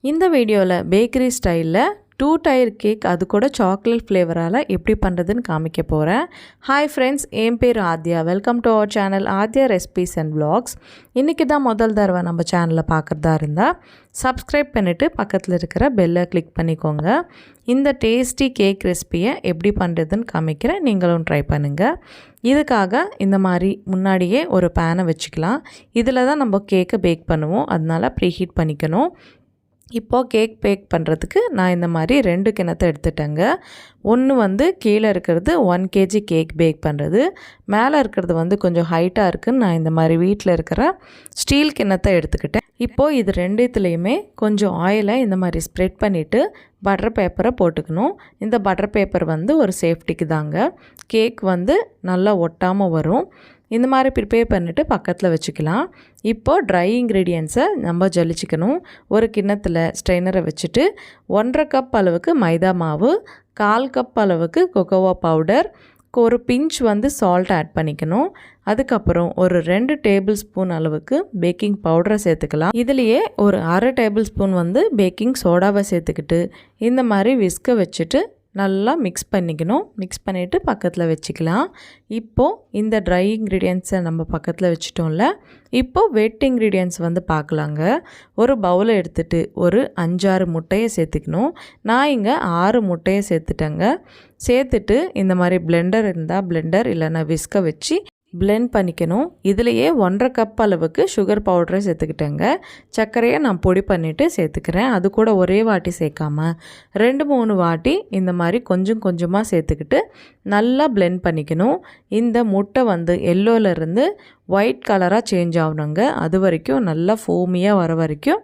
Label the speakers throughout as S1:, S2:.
S1: இந்த வீடியோவில் பேக்கரி ஸ்டைலில் 2 டயர் கேக் அது கூட சாக்லேட் ஃப்ளேவரால் எப்படி பண்ணுறதுன்னு காமிக்க போகிறேன். ஹாய் ஃப்ரெண்ட்ஸ், என் பேர் Aadhya. Welcome to our channel Aadhya recipes and vlogs. இன்றைக்கி தான் முதல் தடவை நம்ம சேனலில் பார்க்குறதா இருந்தால் சப்ஸ்கிரைப் பண்ணிவிட்டு பக்கத்தில் இருக்கிற பெல்லை கிளிக் பண்ணிக்கோங்க. இந்த டேஸ்டி கேக் ரெசிபியை எப்படி பண்ணுறதுன்னு காமிக்கிறேன், நீங்களும் ட்ரை பண்ணுங்கள். இதுக்காக இந்த மாதிரி முன்னாடியே ஒரு பேனை வச்சுக்கலாம். இதில் தான் நம்ம கேக்கை பேக் பண்ணுவோம், அதனால் ப்ரீஹீட் பண்ணிக்கணும். இப்போது கேக் பேக் பண்ணுறதுக்கு நான் இந்த மாதிரி 2 கிண்ணத்தை எடுத்துட்டேங்க. ஒன்று கீழே இருக்கிறது 1 kg கேக் பேக் பண்ணுறது, மேலே இருக்கிறது கொஞ்சம் ஹைட்டாக இருக்குதுன்னு நான் இந்த மாதிரி வீட்டில் இருக்கிற ஸ்டீல் கிண்ணத்தை எடுத்துக்கிட்டேன். இப்போது இது ரெண்டுத்துலேயுமே கொஞ்சம் ஆயிலை இந்த மாதிரி ஸ்ப்ரெட் பண்ணிவிட்டு பட்டர் பேப்பரை போட்டுக்கணும். இந்த பட்டர் பேப்பர் ஒரு சேஃப்டிக்கு தாங்க. கேக் நல்லா ஒட்டாமல் வரும். இந்த மாதிரி ப்ரிப்பேர் பண்ணிவிட்டு பக்கத்தில் வச்சுக்கலாம். இப்போது ட்ரை இன்க்ரீடியன்ஸை நம்ம ஜலிச்சிக்கணும். ஒரு கிண்ணத்தில் ஸ்ட்ரெயினரை வச்சுட்டு 1.5 கப் அளவுக்கு மைதா மாவு, 1/4 கப் அளவுக்கு கொக்கோவா பவுடர், ஒரு பிஞ்ச் சால்ட் ஆட் பண்ணிக்கணும். அதுக்கப்புறம் ஒரு 2 டேபிள் ஸ்பூன் அளவுக்கு பேக்கிங் பவுடரை சேர்த்துக்கலாம். இதுலேயே ஒரு 1/2 டேபிள் ஸ்பூன் பேக்கிங் சோடாவை சேர்த்துக்கிட்டு இந்த மாதிரி விஸ்கை வச்சுட்டு நல்லா மிக்ஸ் பண்ணிக்கணும். மிக்ஸ் பண்ணிவிட்டு பக்கத்தில் வச்சுக்கலாம். இப்போது இந்த ட்ரை இன்க்ரீடியன்ஸை நம்ம பக்கத்தில் வச்சுட்டோம்ல, இப்போது வெட் இன்க்ரீடியன்ஸ் பார்க்கலாங்க. ஒரு பவுலை எடுத்துகிட்டு ஒரு 5-6 முட்டையை சேர்த்துக்கணும். நான் இங்கே 6 முட்டையை சேர்த்துட்டேங்க. சேர்த்துட்டு இந்த மாதிரி பிளெண்டர் இருந்தால் பிளெண்டர், இல்லைன்னா விஸ்கை வச்சு பிளெண்ட் பண்ணிக்கணும். இதுலேயே 1.5 கப் அளவுக்கு சுகர் பவுடரை சேர்த்துக்கிட்டேங்க. சர்க்கரையை நான் பொடி பண்ணிவிட்டு சேர்த்துக்கிறேன். அது கூட ஒரே வாட்டி சேர்க்காமல் 2-3 வாட்டி இந்த மாதிரி கொஞ்சம் கொஞ்சமாக சேர்த்துக்கிட்டு நல்லா பிளெண்ட் பண்ணிக்கணும். இந்த முட்டை எல்லோலேருந்து ஒயிட் கலராக சேஞ்ச் ஆகணுங்க. அது வரைக்கும் நல்லா ஃபோமியாக வர வரைக்கும்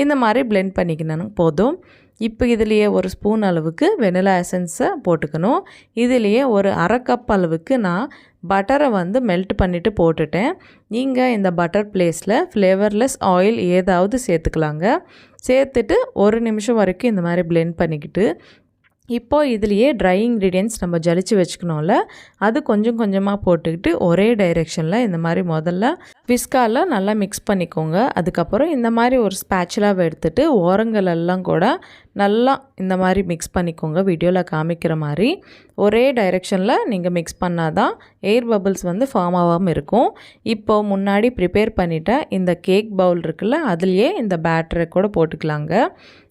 S1: இந்த மாதிரி பிளெண்ட் பண்ணிக்கணும் போதும். இப்போ இதுலேயே ஒரு ஸ்பூன் அளவுக்கு வெனிலா எசன்ஸை போட்டுக்கணும். இதுலேயே ஒரு 1/2 கப் அளவுக்கு நான் பட்டரை மெல்ட் பண்ணிவிட்டு போட்டுட்டேன். நீங்கள் இந்த பட்டர் ப்ளேஸில் ஃப்ளேவர்லெஸ் ஆயில் ஏதாவது சேர்த்துக்கலாங்க. சேர்த்துட்டு 1 நிமிஷம் வரைக்கும் இந்த மாதிரி பிளெண்ட் பண்ணிக்கிட்டு இப்போது இதுலேயே ட்ரை இன்க்ரீடியன்ட்ஸ் நம்ம ஜலிச்சு வச்சுக்கணும்ல, அது கொஞ்சம் கொஞ்சமாக போட்டுக்கிட்டு ஒரே டைரெக்ஷனில் இந்த மாதிரி முதல்ல விஸ்கால் நல்லா மிக்ஸ் பண்ணிக்கோங்க. அதுக்கப்புறம் இந்த மாதிரி ஒரு ஸ்பேச்சுலாவை எடுத்துகிட்டு ஓரங்களெல்லாம் கூட நல்லா இந்த மாதிரி மிக்ஸ் பண்ணிக்கோங்க. வீடியோவில் காமிக்கிற மாதிரி ஒரே டைரெக்ஷனில் நீங்கள் மிக்ஸ் பண்ணால் தான் ஏர் பபிள்ஸ் ஃபார்ம் ஆகாமல் இருக்கும். இப்போது முன்னாடி ப்ரிப்பேர் பண்ணிவிட்ட இந்த கேக் பவுல் இருக்குல்ல, அதுலேயே இந்த பேட்டரை கூட போட்டுக்கலாங்க.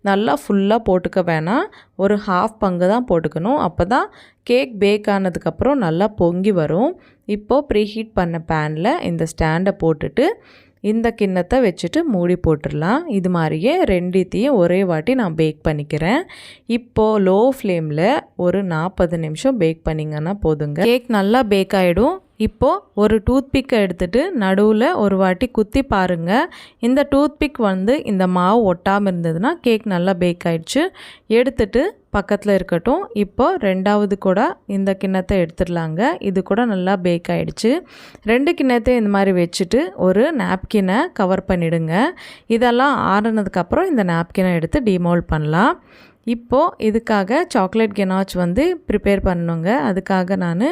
S1: நல்லா ஃபுல்லாக போட்டுக்க வேணாம், ஒரு 1/2 பங்கு தான் போட்டுக்கணும். அப்போ தான் கேக் பேக் ஆனதுக்கப்புறம் நல்லா பொங்கி வரும். இப்போது ப்ரீஹீட் பண்ண பேனில் இந்த ஸ்டாண்டை போட்டுட்டு இந்த கிண்ணத்தை வச்சுட்டு மூடி போட்டுடலாம். இது மாதிரியே 2த்தையும் ஒரே வாட்டி நான் பேக் பண்ணிக்கிறேன். இப்போது லோ ஃப்ளேமில் ஒரு 40 நிமிஷம் பேக் பண்ணிங்கன்னா போதுங்க. கேக் நல்லா பேக் ஆகிடும். இப்போது ஒரு டூத்பிக்கை எடுத்துகிட்டு நடுவில் ஒரு வாட்டி குத்தி பாருங்கள். இந்த டூத்பிக் இந்த மாவு ஒட்டாமல் இருந்ததுன்னா கேக் நல்லா பேக் ஆகிடுச்சு. எடுத்துகிட்டு பக்கத்தில் இருக்கட்டும். இப்போது 2வது கூட இந்த கிண்ணத்தை எடுத்துடலாங்க. இது கூட நல்லா பேக் ஆகிடுச்சு. 2 கிண்ணத்தையும் இந்த மாதிரி வச்சுட்டு ஒரு நாப்கினை கவர் பண்ணிவிடுங்க. இதெல்லாம் ஆறுனதுக்கப்புறம் இந்த நாப்கினை எடுத்து டிமோல்ட் பண்ணலாம். இப்போது இதுக்காக சாக்லேட் கெனாச் ப்ரிப்பேர் பண்ணணுங்க. அதுக்காக நான்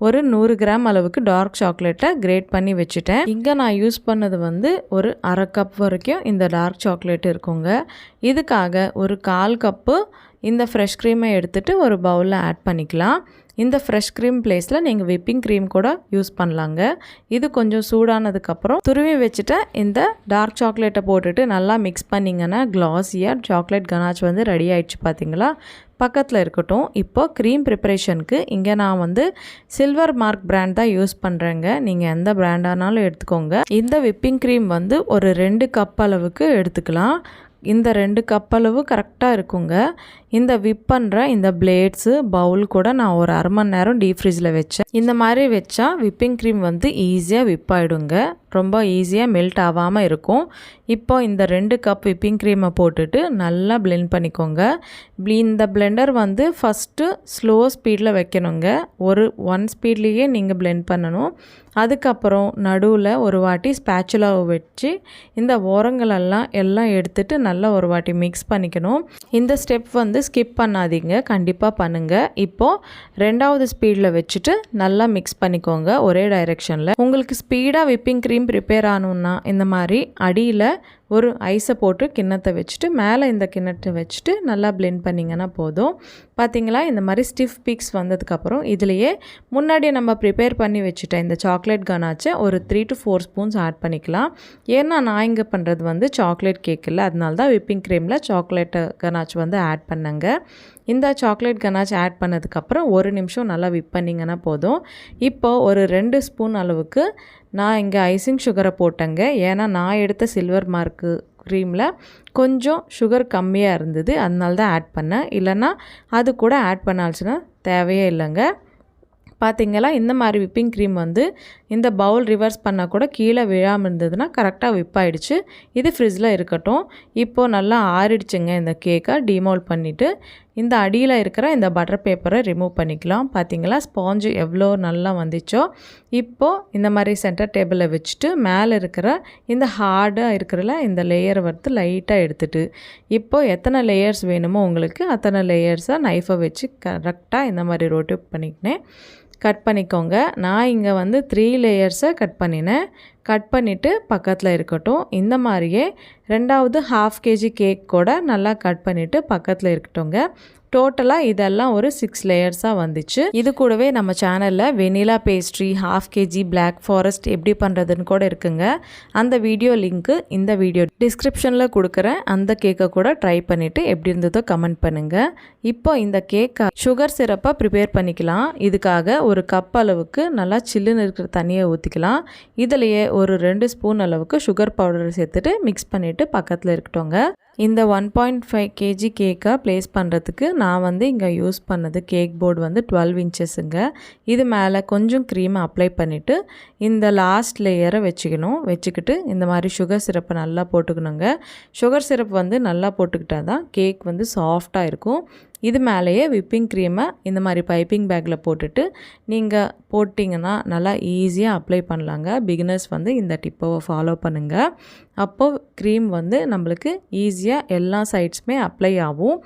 S1: ஒரு 100 கிராம் அளவுக்கு டார்க் சாக்லேட்டை கிரேட் பண்ணி வச்சுட்டேன். இங்கே நான் யூஸ் பண்ணது ஒரு 1/2 கப் வரைக்கும் இந்த டார்க் சாக்லேட் இருக்குங்க. இதுக்காக ஒரு 1/4 கப்பு இந்த ஃப்ரெஷ் க்ரீமை எடுத்துகிட்டு ஒரு பவுலில் ஆட் பண்ணிக்கலாம். இந்த ஃப்ரெஷ் க்ரீம் ப்ளேஸில் நீங்கள் விப்பிங் க்ரீம் கூட யூஸ் பண்ணலாங்க. இது கொஞ்சம் சூடானதுக்கப்புறம் துருவி வச்சுட்டு இந்த டார்க் சாக்லேட்டை போட்டுட்டு நல்லா மிக்ஸ் பண்ணிங்கன்னா கிளாஸியாக சாக்லேட் கனாச் ரெடி ஆகிடுச்சு. பார்த்தீங்களா? பக்கத்தில் இருக்கட்டும். இப்போது க்ரீம் ப்ரிப்பரேஷனுக்கு இங்கே நான் சில்வர் மார்க் பிராண்ட் தான் யூஸ் பண்ணுறேங்க. நீங்கள் எந்த பிராண்டானாலும் எடுத்துக்கோங்க. இந்த விப்பிங் க்ரீம் ஒரு 2 கப் அளவுக்கு எடுத்துக்கலாம். இந்த 2 கப் அளவு கரெக்டாக இருக்குங்க. இந்த விப் பண்ணுற இந்த பிளேட்ஸு பவுல் கூட நான் ஒரு 1/2 மணி நேரம் டீப் ஃப்ரிட்ஜில் வச்சேன். இந்த மாதிரி வச்சா விப்பிங் க்ரீம் ஈஸியாக விப் ஆகிடுங்க. ரொம்ப ஈஸியாக மெல்ட் ஆகாமல் இருக்கும். இப்போ இந்த 2 கப் விப்பிங் க்ரீமை போட்டுட்டு நல்லா பிளெண்ட் பண்ணிக்கோங்க. இந்த பிளெண்டர் ஃபஸ்ட்டு ஸ்லோ ஸ்பீடில் வைக்கணுங்க. ஒரு 1 ஸ்பீட்லேயே நீங்கள் பிளெண்ட் பண்ணணும். அதுக்கப்புறம் நடுவில் ஒரு வாட்டி ஸ்பேச்சுலாவை வச்சு இந்த ஓரங்களெல்லாம் எடுத்துகிட்டு நல்லா ஒரு வாட்டி மிக்ஸ் பண்ணிக்கணும். இந்த ஸ்டெப் ஸ்கிப் பண்ணாதீங்க, கண்டிப்பாக பண்ணுங்கள். இப்போது 2வது ஸ்பீடில் வச்சுட்டு நல்லா மிக்ஸ் பண்ணிக்கோங்க ஒரே டைரெக்ஷனில். உங்களுக்கு ஸ்பீடாக விப்பிங் க்ரீம் க்ரீம் ப்ரிப்பேர் ஆகணுன்னா இந்த மாதிரி அடியில் ஒரு ஐஸை போட்டு கிண்ணத்தை வச்சுட்டு மேலே இந்த கிண்ணத்தை வச்சுட்டு நல்லா பிளெண்ட் பண்ணிங்கன்னா போதும். பார்த்திங்களா, இந்த மாதிரி ஸ்டிஃப் பீக்ஸ் வந்ததுக்கப்புறம் இதுலேயே முன்னாடியே நம்ம ப்ரிப்பேர் பண்ணி வச்சுட்டேன் இந்த சாக்லேட் கனாச்சை ஒரு 3 to 4 ஸ்பூன்ஸ் ஆட் பண்ணிக்கலாம். ஏன்னா நான் இங்கே பண்ணுறது வந்து சாக்லேட் கேக் இல்லை, அதனால தான் விப்பிங் க்ரீமில் சாக்லேட் கனாச் வந்து ஆட் பண்ணேங்க. இந்த சாக்லேட் கனாச் ஆட் பண்ணதுக்கப்புறம் 1 நிமிஷம் நல்லா விப் பண்ணிங்கன்னா போதும். இப்போது ஒரு 2 ஸ்பூன் அளவுக்கு நான் இங்கே ஐசிங் சுகரை போட்டேங்க. ஏன்னா நான் எடுத்த சில்வர் மார்க்கு க்ரீமில் கொஞ்சம் சுகர் கம்மியாக இருந்தது, அதனால தான் ஆட் பண்ணேன். இல்லைன்னா அது கூட ஆட் பண்ணாச்சுன்னா தேவையே இல்லைங்க. பார்த்திங்களா, இந்த மாதிரி விப்பிங் க்ரீம் வந்து இந்த பவுல் ரிவர்ஸ் பண்ணால் கூட கீழே விழாமல் இருந்ததுன்னா கரெக்டாக விப் ஆகிடுச்சு. இது ஃப்ரிட்ஜில் இருக்கட்டும். இப்போது நல்லா ஆறிடுச்சுங்க. இந்த கேக்கை டிமோல்ட் பண்ணிவிட்டு இந்த அடியில் இருக்கிற இந்த பட்டர் பேப்பரை ரிமூவ் பண்ணிக்கலாம். பார்த்திங்களா, ஸ்பாஞ்சு எவ்வளோ நல்லா வந்துச்சோ. இப்போது இந்த மாதிரி சென்டர் டேபிளில் வச்சுட்டு மேலே இருக்கிற இந்த ஹார்டாக இருக்கிறல இந்த லேயரை வந்து லைட்டாக எடுத்துட்டு இப்போது எத்தனை லேயர்ஸ் வேணுமோ உங்களுக்கு அத்தனை லேயர்ஸை நைஃபை வச்சு கரெக்டாக இந்த மாதிரி ரொட்டேட் பண்ணிக்கினேன் கட் பண்ணிக்கோங்க. நான் இங்கே வந்து 3 லேயர்ஸை கட் பண்ணினேன். கட் பண்ணிவிட்டு பக்கத்தில் இருக்கட்டும். இந்த மாதிரியே 2வது 1/2 kg கேக் கூட நல்லா கட் பண்ணிவிட்டு பக்கத்தில் இருக்கட்டும்ங்க. டோட்டலாக இதெல்லாம் ஒரு 6 லேயர்ஸாக வந்துச்சு. இது கூடவே நம்ம சேனலில் vanilla pastry 1/2 kg black forest எப்படி பண்ணுறதுன்னு கூட இருக்குங்க. அந்த வீடியோ லிங்க்கு இந்த வீடியோ டிஸ்கிரிப்ஷனில் கொடுக்குறேன். அந்த கேக்கை கூட ட்ரை பண்ணிவிட்டு எப்படி இருந்ததோ கமெண்ட் பண்ணுங்கள். இப்போ இந்த கேக்கை சுகர் சிரப்பை ப்ரிப்பேர் பண்ணிக்கலாம். இதுக்காக ஒரு கப் அளவுக்கு நல்லா சில்லுன்னு இருக்கிற தண்ணியை ஊற்றிக்கலாம். இதிலையே ஒரு 2 ஸ்பூன் அளவுக்கு சுகர் பவுடர் சேர்த்துட்டு மிக்ஸ் பண்ணிவிட்டு பக்கத்தில் இருக்கட்டும்ங்க. இந்த 1.5 kg கேக்கை ப்ளேஸ் பண்ணுறதுக்கு நான் வந்து இங்கே யூஸ் பண்ணது கேக் போர்டு வந்து 12 இன்ச்சஸுங்க. இது மேலே கொஞ்சம் க்ரீமை அப்ளை பண்ணிவிட்டு இந்த லாஸ்ட் லேயரை வச்சுக்கிட்டு இந்த மாதிரி சுகர் சிரப்பை நல்லா போட்டுக்கணுங்க. சுகர் சிரப் வந்து நல்லா போட்டுக்கிட்டால் தான் கேக் வந்து சாஃப்டாக இருக்கும். இது மேலேயே விப்பிங் க்ரீமை இந்த மாதிரி பைப்பிங் பேக்கில் போட்டுட்டு நீங்கள் போட்டிங்கன்னா நல்லா ஈஸியாக அப்ளை பண்ணலாங்க. பிகினர்ஸ் வந்து இந்த டிப்பை ஃபாலோ பண்ணுங்கள். அப்போது க்ரீம் வந்து நம்மளுக்கு ஈஸியாக எல்லா சைட்ஸுமே அப்ளை ஆகும்.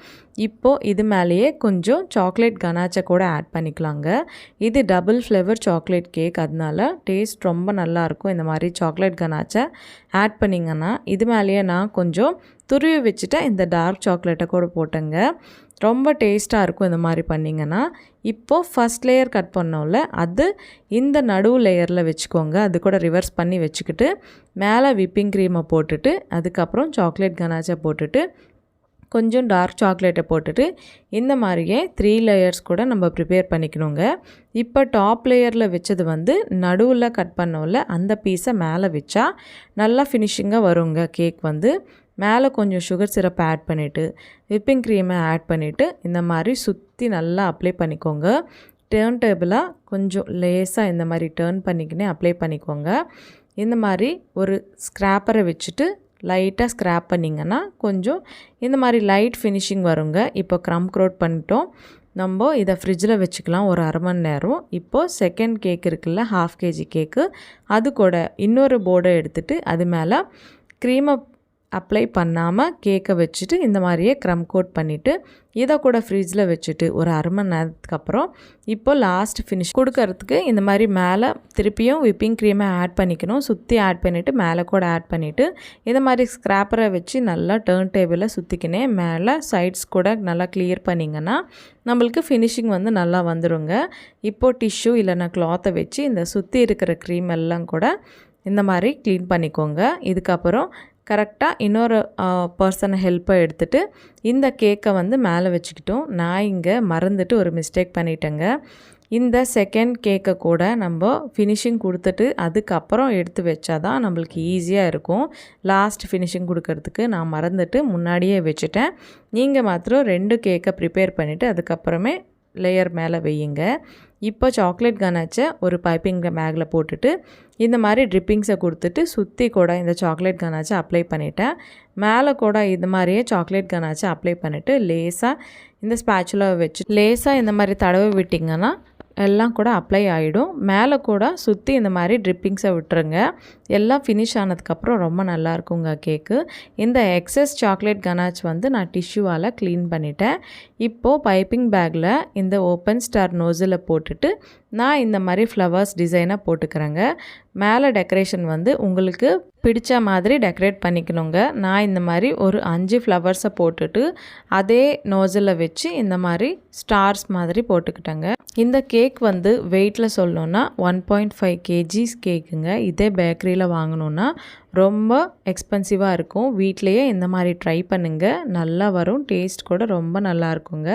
S1: இப்போது இது மேலேயே கொஞ்சம் சாக்லேட் கனாச்சை கூட ஆட் பண்ணிக்கலாங்க. இது டபுள் ஃப்ளேவர் சாக்லேட் கேக், அதனால டேஸ்ட் ரொம்ப நல்லாயிருக்கும். இந்த மாதிரி சாக்லேட் கனாச்சை ஆட் பண்ணிங்கன்னா இது மேலேயே நான் கொஞ்சம் துருவி வச்சுட்டு இந்த டார்க் சாக்லேட்டை கூட போட்டேங்க. ரொம்ப டேஸ்ட்டாக இருக்கும் இந்த மாதிரி பண்ணிங்கன்னா. இப்போது ஃபஸ்ட் லேயர் கட் பண்ணோம்ல அது இந்த நடுவு லேயரில் வச்சுக்கோங்க. அது கூட ரிவர்ஸ் பண்ணி வச்சுக்கிட்டு மேலே விப்பிங் க்ரீமை போட்டுட்டு அதுக்கப்புறம் சாக்லேட் கனாச்சை போட்டுட்டு கொஞ்சம் டார்க் சாக்லேட்டை போட்டுட்டு இந்த மாதிரியே 3 லேயர்ஸ் கூட நம்ம ப்ரிப்பேர் பண்ணிக்கணுங்க. இப்போ டாப் லேயரில் வச்சது வந்து நடுவில் கட் பண்ணோம்ல அந்த பீஸை மேலே வச்சா நல்லா ஃபினிஷிங்காக வருங்க. கேக் வந்து மேலே கொஞ்சம் சுகர் சிரப் ஆட் பண்ணிவிட்டு விப்பிங் க்ரீமை ஆட் பண்ணிவிட்டு இந்த மாதிரி சுற்றி நல்லா அப்ளை பண்ணிக்கோங்க. டேர்ன் டேபிளாக கொஞ்சம் லேஸாக இந்த மாதிரி டேர்ன் பண்ணிக்கினே அப்ளை பண்ணிக்கோங்க. இந்த மாதிரி ஒரு ஸ்க்ராப்பரை வச்சுட்டு லைட்டாக ஸ்க்ராப் பண்ணிங்கன்னா கொஞ்சம் இந்த மாதிரி லைட் ஃபினிஷிங் வருங்க. இப்போ க்ரம் க்ரோட் பண்ணிட்டோம். நம்ம இதை ஃப்ரிட்ஜில் வச்சுக்கலாம் ஒரு 1/2 மணி நேரம். இப்போது செகண்ட் கேக் இருக்குல்ல 1/2 kg கேக்கு, அது கூட இன்னொரு போர்டை எடுத்துகிட்டு அது மேலே க்ரீமை அப்ளை பண்ணாமல் கேக்கை வச்சுட்டு இந்த மாதிரியே க்ரம் கோட் பண்ணிவிட்டு இதை கூட ஃப்ரிட்ஜில் வச்சுட்டு ஒரு 1/2 மணி நேரத்துக்கு அப்புறம் இப்போ லாஸ்ட் ஃபினிஷ் கொடுக்கறதுக்கு இந்த மாதிரி மேலே திருப்பியும் விப்பிங் க்ரீமை ஆட் பண்ணிக்கணும். சுற்றி ஆட் பண்ணிவிட்டு மேலே கூட ஆட் பண்ணிவிட்டு இந்த மாதிரி ஸ்க்ராப்பரை வச்சு நல்லா டேர்ன் டேபிளில் சுற்றிக்கினே மேலே சைட்ஸ் கூட நல்லா கிளியர் பண்ணிங்கன்னா நம்மளுக்கு ஃபினிஷிங் வந்து நல்லா வந்துடுங்க. இப்போது டிஷ்யூ இல்லைன்னா கிளாத்தை வச்சு இந்த சுற்றி இருக்கிற க்ரீம் எல்லாம் கூட இந்த மாதிரி க்ளீன் பண்ணிக்கோங்க. இதுக்கப்புறம் கரெக்டாக இன்னொரு பர்சனை ஹெல்ப்பை எடுத்துகிட்டு இந்த கேக்கை வந்து மேலே வச்சுக்கிட்டோம். நான் இங்கே மறந்துட்டு ஒரு மிஸ்டேக் பண்ணிட்டேங்க. இந்த செகண்ட் கேக்கை கூட நம்ம ஃபினிஷிங் கொடுத்துட்டு அதுக்கப்புறம் எடுத்து வச்சா தான் நம்மளுக்கு ஈஸியாக இருக்கும். லாஸ்ட் ஃபினிஷிங் கொடுக்கறதுக்கு நான் மறந்துட்டு முன்னாடியே வச்சுட்டேன். நீங்கள் மாத்திரம் 2 கேக்கை ப்ரிப்பேர் பண்ணிவிட்டு அதுக்கப்புறமே லேயர் மேலே வையுங்க. இப்போ சாக்லேட் கனாச்சை ஒரு பைப்பிங் பேக்கில் போட்டுட்டு இந்த மாதிரி ட்ரிப்பிங்ஸை கொடுத்துட்டு சுற்றி கூட இந்த சாக்லேட் கனாச்சை அப்ளை பண்ணிவிட்டேன். மேலே கூட இது மாதிரியே சாக்லேட் கனாச்சை அப்ளை பண்ணிவிட்டு லேசாக இந்த ஸ்பேச்சுலாவை வச்சு லேசாக இந்த மாதிரி தடவை விட்டிங்கன்னா எல்லாம் கூட அப்ளை ஆகிடும். மேலே கூட சுற்றி இந்த மாதிரி ட்ரிப்பிங்ஸை விட்டுருங்க. எல்லாம் ஃபினிஷ் ஆனதுக்கப்புறம் ரொம்ப நல்லா இருக்குங்க கேக்கு. இந்த எக்ஸஸ் சாக்லேட் கனாச் வந்து நான் டிஷ்யூவால் க்ளீன் பண்ணிட்டேன். இப்போது பைப்பிங் பேக்கில் இந்த ஓப்பன் ஸ்டார் நோஸில் போட்டுட்டு நான் இந்த மாதிரி ஃப்ளவர்ஸ் டிசைனாக போட்டுக்கிறேங்க. மேலே டெக்கரேஷன் வந்து உங்களுக்கு பிடிச்ச மாதிரி டெக்கரேட் பண்ணிக்கணுங்க. நான் இந்த மாதிரி ஒரு 5 ஃப்ளவர்ஸை போட்டுட்டு அதே நோஸில் வச்சு இந்த மாதிரி ஸ்டார்ஸ் மாதிரி போட்டுக்கிட்டேங்க. இந்த கேக் வந்து வெயிட்டில் சொல்லணுன்னா 1.5 kgs கேக்குங்க. இதே பேக்கரியில் வாங்கணுன்னா ரொம்ப எக்ஸ்பென்சிவாக இருக்கும். வீட்லேயே இந்த மாதிரி ட்ரை பண்ணுங்கள், நல்லா வரும். டேஸ்ட் கூட ரொம்ப நல்லா இருக்குங்க.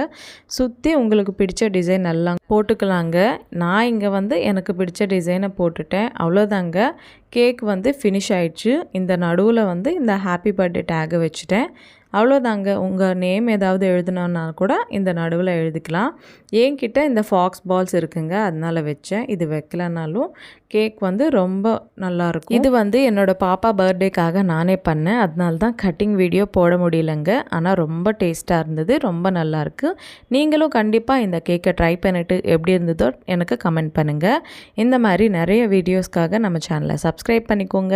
S1: சுற்றி உங்களுக்கு பிடிச்ச டிசைன் நல்லா போட்டுக்கலாங்க. நான் இங்கே வந்து எனக்கு பிடிச்ச டிசைனை போட்டுட்டேன், அவ்வளோதாங்க. கேக் வந்து ஃபினிஷ் ஆயிடுச்சு. இந்த நடுவில் வந்து இந்த ஹாப்பி பர்த்டே டேகை வச்சுட்டேன், அவ்வளோதாங்க. உங்கள் நேம் ஏதாவது எழுதணுன்னா கூட இந்த நடுவில் எழுதிக்கலாம். என்கிட்ட இந்த ஃபாக்ஸ் பால்ஸ் இருக்குங்க, அதனால வச்சேன். இது வைக்கலனாலும் கேக் வந்து ரொம்ப நல்லாயிருக்கும். இது வந்து என்னோடய பாப்பா பர்த்டேக்காக நானே பண்ணேன், அதனால தான் கட்டிங் வீடியோ போட முடியலங்க. ஆனால் ரொம்ப டேஸ்ட்டாக இருந்தது, ரொம்ப நல்லாயிருக்கு. நீங்களும் கண்டிப்பாக இந்த கேக்கை ட்ரை பண்ணிவிட்டு எப்படி இருந்ததோ எனக்கு கமெண்ட் பண்ணுங்கள். இந்த மாதிரி நிறைய வீடியோஸ்க்காக நம்ம சேனலை சப்ஸ்கிரைப் பண்ணிக்கோங்க.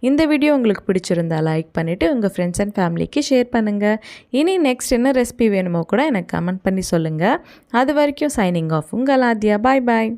S1: இந்த வீடியோ உங்களுக்கு பிடிச்சிருந்தா லைக் பண்ணிவிட்டு உங்கள் ஃப்ரெண்ட்ஸ் அண்ட் ஃபேமிலிக்கு ஷேர் பண்ணுங்கள். இனி நெக்ஸ்ட் என்ன ரெசிபி வேணுமோ கூட எனக்கு கமெண்ட் பண்ணி சொல்லுங்கள். அது வரைக்கும் சைனிங் ஆஃப், உங்கள் ஆத்யா. பாய் பாய்.